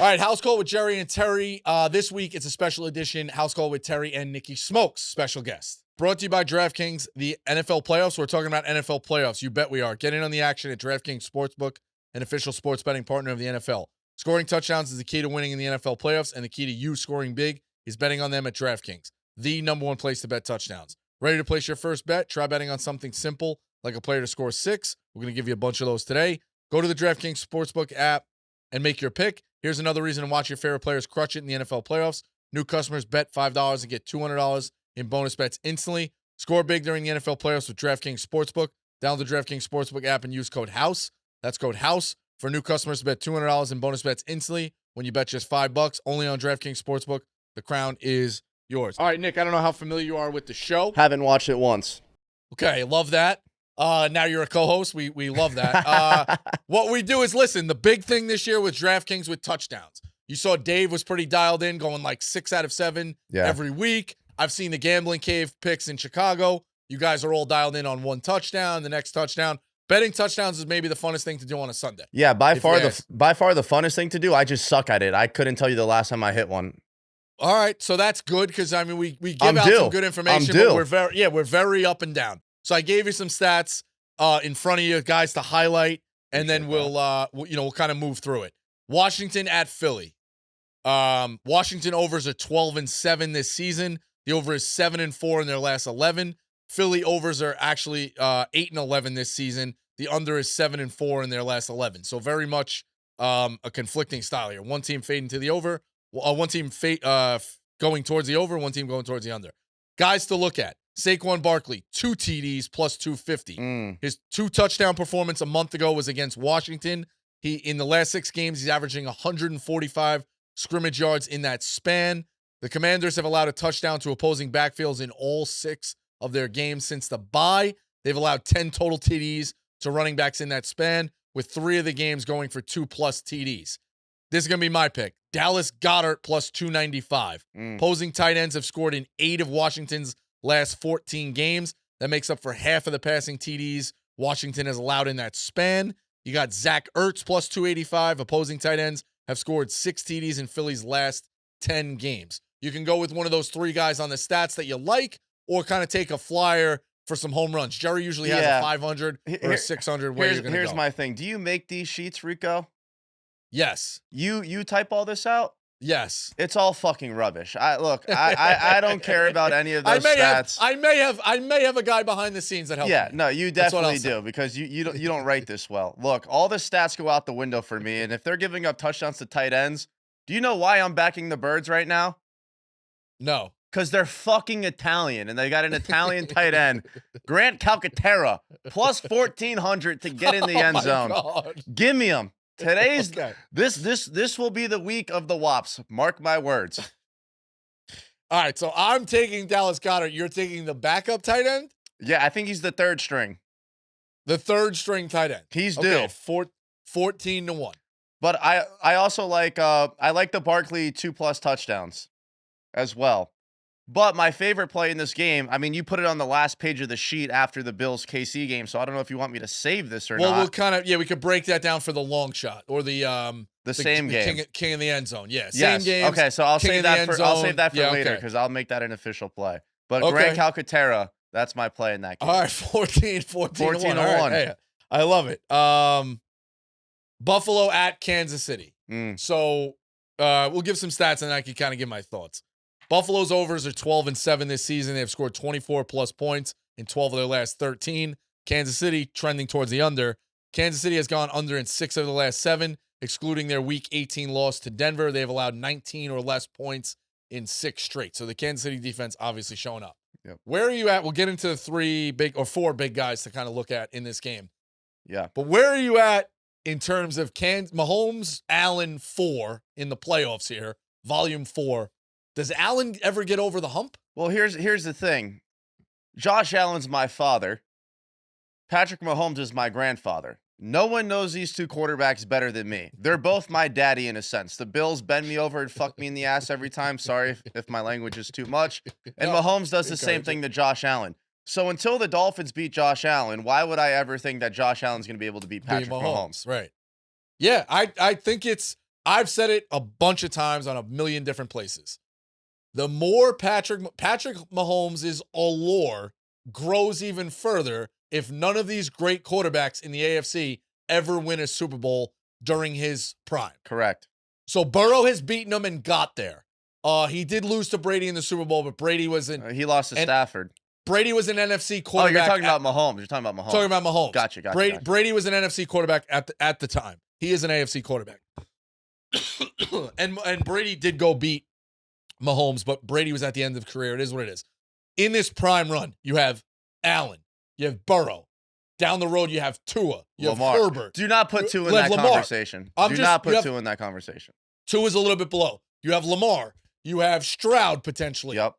All right, House Call with Jerry and Terry. This week, it's a special edition House Call with Terry and Nicky Smokes, special guest. Brought to you by DraftKings, the NFL playoffs. We're talking about NFL playoffs. You bet we are. Get in on the action at DraftKings Sportsbook, an official sports betting partner of the NFL. Scoring touchdowns is the key to winning in the NFL playoffs, and the key to you scoring big is betting on them at DraftKings, the number one place to bet touchdowns. Ready to place your first bet? Try betting on something simple, like a player to score 6. We're going to give you a bunch of those today. Go to the DraftKings Sportsbook app and make your pick. Here's another reason to watch your favorite players crush it in the NFL playoffs. New customers bet $5 and get $200 in bonus bets instantly. Score big during the NFL playoffs with DraftKings Sportsbook. Download the DraftKings Sportsbook app and use code HOUSE. That's code HOUSE for new customers to bet $200 in bonus bets instantly when you bet just $5. Only on DraftKings Sportsbook. The crown is yours. All right, Nick, I don't know how familiar you are with the show. Haven't watched it once. Okay, love that. Now you're a co-host. We love that. What we do is, listen, the big thing this year with DraftKings with touchdowns. You saw Dave was pretty dialed in, going like 6 out of 7 every week. I've seen the Gambling Cave picks in Chicago. You guys are all dialed in on one touchdown, the next touchdown. Betting touchdowns is maybe the funnest thing to do on a Sunday. Yeah, by far the funnest thing to do. I just suck at it. I couldn't tell you the last time I hit one. All right, so that's good because I mean we give out some good information, but we're very up and down. So I gave you some stats in front of you guys to highlight, and then we'll kind of move through it. Washington at Philly. Washington overs are 12-7 this season. The over is 7-4 in their last 11. Philly overs are actually 8-11 this season. The under is 7-4 in their last 11. So very much a conflicting style here. One team fading to the over, one team going towards the over, one team going towards the under. Guys to look at. Saquon Barkley, 2 TDs plus 250. His 2 touchdown performance a month ago was against Washington. In the last 6 games, he's averaging 145 scrimmage yards in that span. The Commanders have allowed a touchdown to opposing backfields in all 6 of their games since the bye. They've allowed 10 total TDs to running backs in that span, with 3 of the games going for 2+ TDs. This is going to be my pick. Dallas Goedert plus 295. Opposing tight ends have scored in 8 of Washington's last 14 games. That makes up for half of the passing TDs Washington has allowed in that span. You got Zach Ertz plus 285. Opposing tight ends have scored 6 TDs in Philly's last 10 games. You can go with one of those 3 guys on the stats that you like, or kind of take a flyer for some home runs. Jerry usually has a 500 or a 600 where you're going to go. Here's my thing. Do you make these sheets, Rico? Yes. You type all this out? Yes. It's all fucking rubbish. I don't care about any of those stats. I may have a guy behind the scenes that helps. Yeah, me. No, you definitely do, because you don't write this well. Look, all the stats go out the window for me, and if they're giving up touchdowns to tight ends, do you know why I'm backing the Birds right now? No. Because they're fucking Italian, and they got an Italian tight end, Grant Calcaterra, plus 1,400 to get in the end zone. God. Give me him. Today's this will be the week of the Wops. Mark my words. All right, so I'm taking Dallas Goedert. You're taking the backup tight end? Yeah, I think he's the 3rd string. The 3rd string tight end. He's due. 14-1. But I also like the Barkley 2+ touchdowns as well. But my favorite play in this game, I mean, you put it on the last page of the sheet after the Bills KC game, so I don't know if you want me to save this or not. Well, we'll kind of we could break that down for the long shot or the same game, king in the end zone. Yeah, same game. Okay, so I'll save that for later, because okay. I'll make that an official play. But Grant Calcaterra, that's my play in that game. All right, 14-1. Right, hey, I love it. Buffalo at Kansas City. So we'll give some stats, and then I can kind of give my thoughts. Buffalo's overs are 12-7 this season. They've scored 24+ points in 12 of their last 13. Kansas City trending towards the under. Kansas City has gone under in 6 of the last 7, excluding their Week 18 loss to Denver. They've allowed 19 or less points in 6 straight. So the Kansas City defense obviously showing up. Yep. Where are you at? We'll get into the 4 big guys to kind of look at in this game. Yeah. But where are you at in terms of Mahomes, Allen 4 in the playoffs here, volume 4? Does Allen ever get over the hump? Well, here's the thing. Josh Allen's my father. Patrick Mahomes is my grandfather. No one knows these 2 quarterbacks better than me. They're both my daddy in a sense. The Bills bend me over and fuck me in the ass every time. Sorry if my language is too much. And Mahomes does the same thing to Josh Allen. So until the Dolphins beat Josh Allen, why would I ever think that Josh Allen's going to be able to beat Patrick Mahomes? Right. Yeah, I think it's I've said it a bunch of times on a million different places. The more Patrick Mahomes' allure grows even further if none of these great quarterbacks in the AFC ever win a Super Bowl during his prime. Correct. So Burrow has beaten him and got there. He did lose to Brady in the Super Bowl, but Brady was in. He lost to Stafford. Brady was an NFC quarterback. Oh, you're talking about Mahomes. You're talking about Mahomes. Talking about Mahomes. Gotcha. Brady was an NFC quarterback at the time. He is an AFC quarterback. and Brady did go beat Mahomes, but Brady was at the end of the career. It is what it is. In this prime run, you have Allen, you have Burrow. Down the road, you have Tua, you Lamar. have Herbert. Do not put Tua in that conversation. Do not put Tua in that conversation. Tua's a little bit below. You have Lamar. You have Stroud potentially. Yep.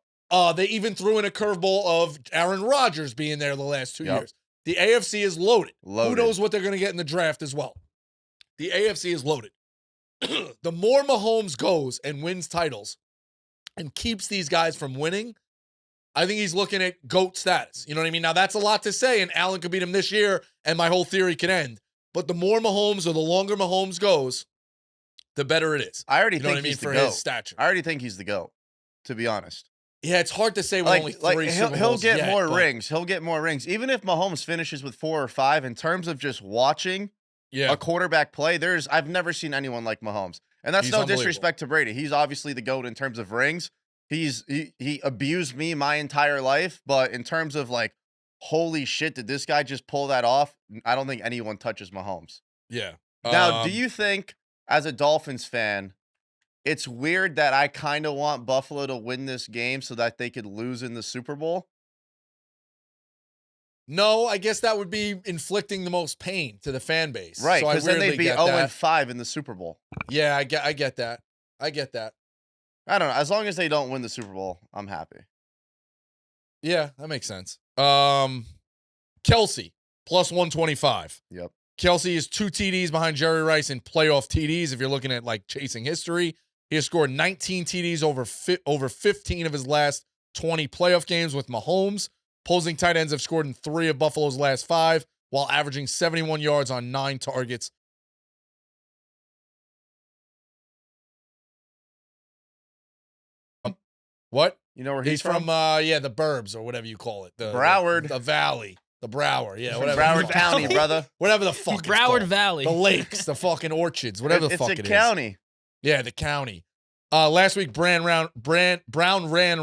They even threw in a curveball of Aaron Rodgers being there the last 2 years. The AFC is loaded. Who knows what they're going to get in the draft as well? The AFC is loaded. The more Mahomes goes and wins titles and keeps these guys from winning, I think he's looking at GOAT status. You know what I mean? Now, that's a lot to say, and Allen could beat him this year, and my whole theory could end. But the more Mahomes or the longer Mahomes goes, the better it is. I already think he's the GOAT. His stature. I already think he's the GOAT, to be honest. Yeah, it's hard to say with only three Super Bowls. He'll get more rings. He'll get more rings. Even if Mahomes finishes with 4 or 5, in terms of just watching a quarterback play, I've never seen anyone like Mahomes. And that's no disrespect to Brady. He's obviously the GOAT in terms of rings. He abused me my entire life, but in terms of like, holy shit, did this guy just pull that off? I don't think anyone touches Mahomes. Yeah. Now, do you think, as a Dolphins fan, it's weird that I kind of want Buffalo to win this game so that they could lose in the Super Bowl? No, I guess that would be inflicting the most pain to the fan base. Right, because then they'd be 0-5 in the Super Bowl. Yeah, I get that. I don't know. As long as they don't win the Super Bowl, I'm happy. Yeah, that makes sense. Kelsey, plus 125. Yep. Kelsey is 2 TDs behind Jerry Rice in playoff TDs. If you're looking at like chasing history, he has scored 19 TDs over 15 of his last 20 playoff games with Mahomes. Opposing tight ends have scored in 3 of Buffalo's last 5, while averaging 71 yards on 9 targets. What? You know where he's from? The Burbs or whatever you call it. Broward. The Valley. The Broward. Yeah, whatever. Broward County, brother. Whatever the fuck it's Broward called. Valley. The lakes, the fucking orchards, whatever the fuck it is. It's a county. Yeah, the county. Last week, Brown ran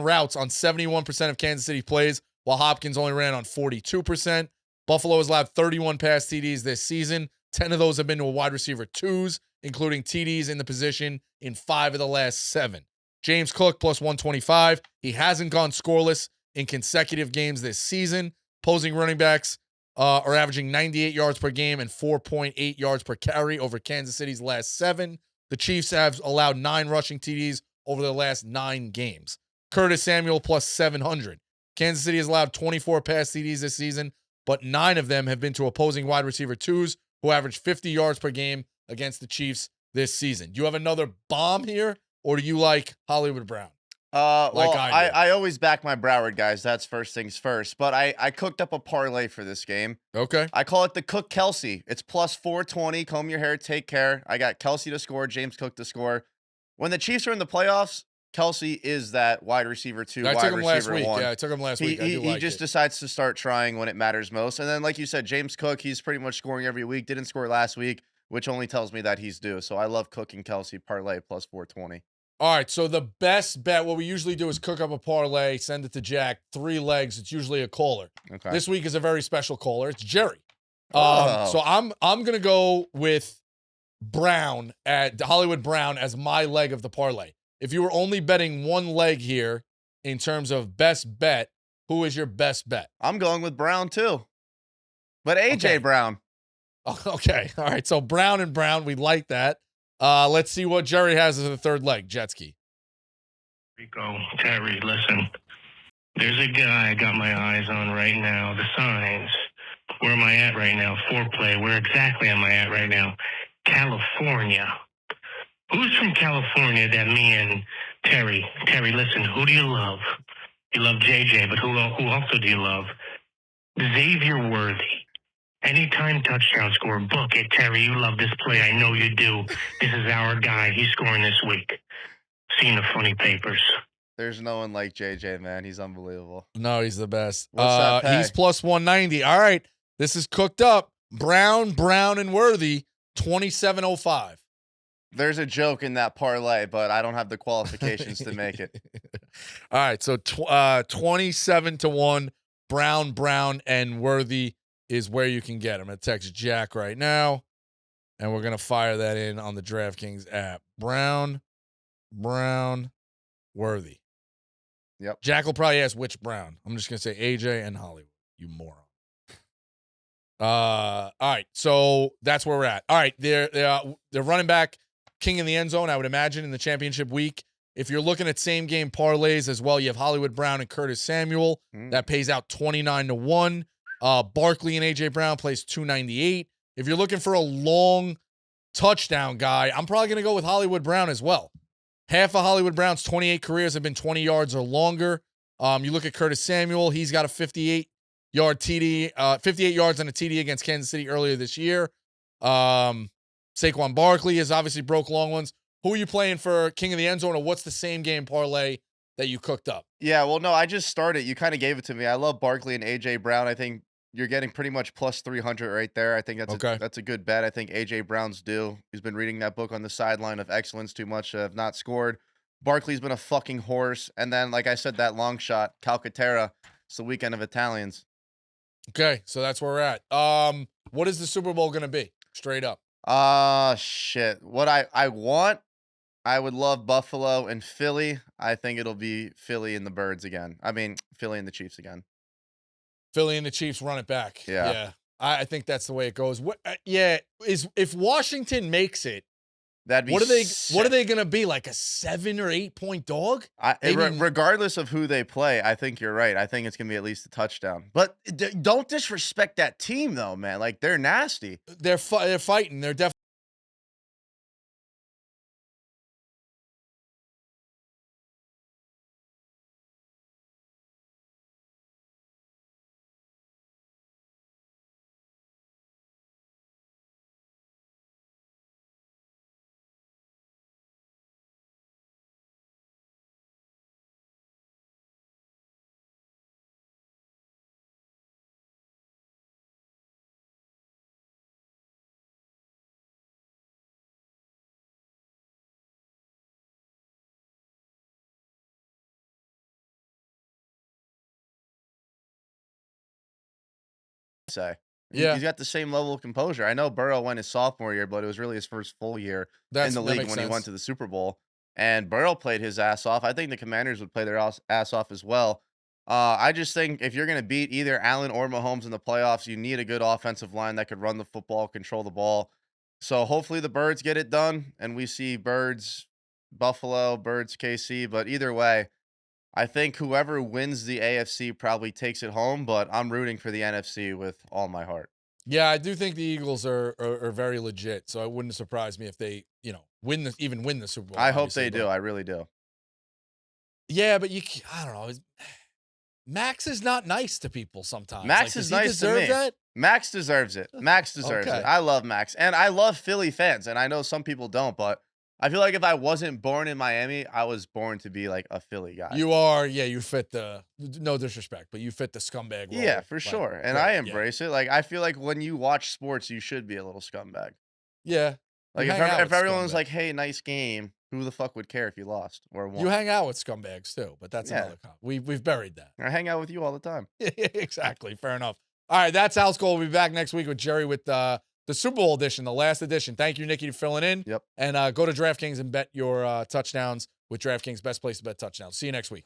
routes on 71% of Kansas City plays, while Hopkins only ran on 42%. Buffalo has allowed 31 pass TDs this season. 10 of those have been to a wide receiver 2s, including TDs in the position in 5 of the last 7. James Cook, plus 125. He hasn't gone scoreless in consecutive games this season. Opposing running backs are averaging 98 yards per game and 4.8 yards per carry over Kansas City's last 7. The Chiefs have allowed 9 rushing TDs over their last 9 games. Curtis Samuel, plus 700. Kansas City has allowed 24 pass TDs this season, but 9 of them have been to opposing wide receiver 2s who average 50 yards per game against the Chiefs this season. Do you have another bomb here, or do you like Hollywood Brown? I always back my Broward guys. That's first things first. But I cooked up a parlay for this game. Okay. I call it the Cook Kelsey. It's plus 420. Comb your hair, take care. I got Kelsey to score, James Cook to score. When the Chiefs are in the playoffs, Kelsey is that wide receiver 2, wide receiver 1. Last week. Yeah, I took him last week. He just decides to start trying when it matters most. And then, like you said, James Cook, he's pretty much scoring every week. Didn't score last week, which only tells me that he's due. So I love Cook and Kelsey parlay plus 420. All right, so the best bet, what we usually do is cook up a parlay, send it to Jack, 3 legs. It's usually a caller. Okay. This week is a very special caller. It's Jerry. So I'm gonna go with Brown at Hollywood Brown as my leg of the parlay. If you were only betting 1 leg here in terms of best bet, who is your best bet? I'm going with Brown too, but AJ Brown. Okay, all right. So Brown and Brown, we like that. Let's see what Jerry has as the 3rd leg. Jet ski. Rico, Terry, listen. There's a guy I got my eyes on right now. The signs. Where am I at right now? Foreplay. Where exactly am I at right now? California. Who's from California that me and Terry, listen, who do you love? You love JJ, but who also do you love? Xavier Worthy. Anytime touchdown score, book it, Terry. You love this play. I know you do. This is our guy. He's scoring this week. Seen the funny papers. There's no one like JJ, man. He's unbelievable. No, he's the best. What's that pay? He's plus 190. All right. This is cooked up. Brown, and Worthy, 27.05. There's a joke in that parlay, but I don't have the qualifications to make it. All right. So 27-1. Brown, and Worthy is where you can get. I'm going to text Jack right now, and we're going to fire that in on the DraftKings app. Brown, Worthy. Yep. Jack will probably ask which Brown. I'm just going to say AJ and Hollywood, you moron. All right, so that's where we're at. All right, they're running back king in the end zone, I would imagine, in the championship week. If you're looking at same game parlays as well, you have Hollywood Brown and Curtis Samuel. That pays out 29-1. Barkley and AJ Brown plays 298. If you're looking for a long touchdown guy, I'm probably going to go with Hollywood Brown as well. Half of Hollywood Brown's 28 careers have been 20 yards or longer. You look at Curtis Samuel, he's got a 58-yard TD, 58 yards on a TD against Kansas City earlier this year. Saquon Barkley has obviously broke long ones. Who are you playing for king of the end zone, or what's the same game parlay that you cooked up? Yeah, well, no, I just started. You kind of gave it to me. I love Barkley and AJ Brown. I think you're getting pretty much plus 300 right there. I think that's a good bet. I think AJ Brown's due. He's been reading that book on the sideline of excellence too much to have not scored. Barkley's been a fucking horse. And then, like I said, that long shot, Calcaterra. It's the weekend of Italians. Okay, so that's where we're at. What is the Super Bowl going to be? Straight up. Shit. What I want, I would love Buffalo and Philly. I think it'll be Philly and the Birds again. I mean, Philly and the Chiefs again. Philly and the Chiefs run it back. Yeah. I think that's the way it goes. If Washington makes it, that'd be what sick. are they going to be, like a 7 or 8 point dog? Regardless of who they play, I think you're right. I think it's going to be at least a touchdown. But don't disrespect that team, though, man. Like, they're nasty. They're fighting. They're definitely. Say. Yeah. He's got the same level of composure. I know Burrow went his sophomore year, but it was really his first full year in the league when he went to the Super Bowl. And Burrow played his ass off. I think the Commanders would play their ass off as well. I just think if you're going to beat either Allen or Mahomes in the playoffs, you need a good offensive line that could run the football, control the ball. So hopefully the Birds get it done, and we see Birds Buffalo, Birds KC. But either way, I think whoever wins the AFC probably takes it home, but I'm rooting for the NFC with all my heart. Yeah, I do think the Eagles are very legit, so it wouldn't surprise me if they, win the Super Bowl. I hope they do. I really do. Yeah, but I don't know. Max is not nice to people sometimes. Max is nice to me. That? Max deserves it. Max deserves it. I love Max. And I love Philly fans, and I know some people don't, but I feel like if I wasn't born in Miami, I was born to be like a Philly guy. You are, you fit no disrespect, but you fit the scumbag role. Yeah, for sure. And I embrace it. Like, I feel like when you watch sports, you should be a little scumbag. Yeah. Like, if everyone's like, hey, nice game, who the fuck would care if you lost or won? You hang out with scumbags too, but that's another we've buried that. I hang out with you all the time. Exactly. Fair enough. All right, that's House Gold. We'll be back next week with Jerry with the Super Bowl edition, the last edition. Thank you, Nicky, for filling in. Yep. And go to DraftKings and bet your touchdowns with DraftKings. Best place to bet touchdowns. See you next week.